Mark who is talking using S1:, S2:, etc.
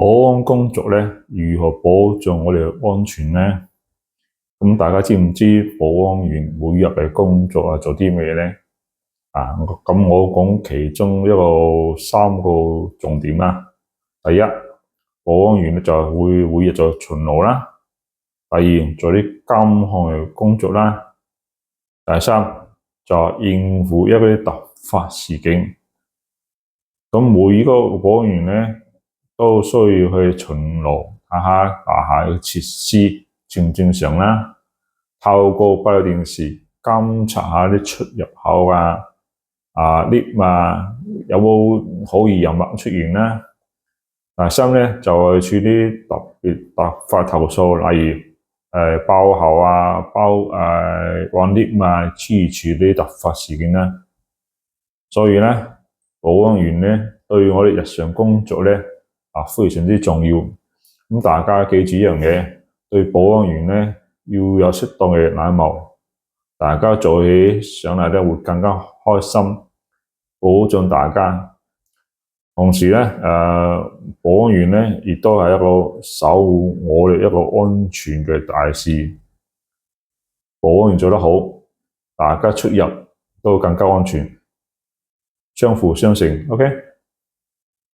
S1: 保安工作咧，如何保障我哋嘅安全咧？咁大家知唔知保安員每日嘅工作啊做啲咩咧？咁我講其中三個重點啦。第一，保安員咧就會每日做巡邏啦。第二，做啲監控嘅工作啦。第三，就應付一啲突發事件。咁每個保安員咧都需要去巡邏，睇下大廈嘅設施正唔正常啦。透過閉路電視監察下啲出入口lift 有冇可疑人物出現啦。第三咧就係處理特別突發投訴，例如爆喉玩 lift 諸如此類突發事件啦。所以咧，保安員咧對我哋日常工作咧非常之重要。咁大家記住一樣嘢，對保安員咧要有適當嘅禮貌，大家做起上嚟咧會更加開心，保障大家。同時咧，保安員咧亦都係一個守護我哋一個安全嘅大使。保安員做得好，大家出入都更加安全，相輔相成。OK。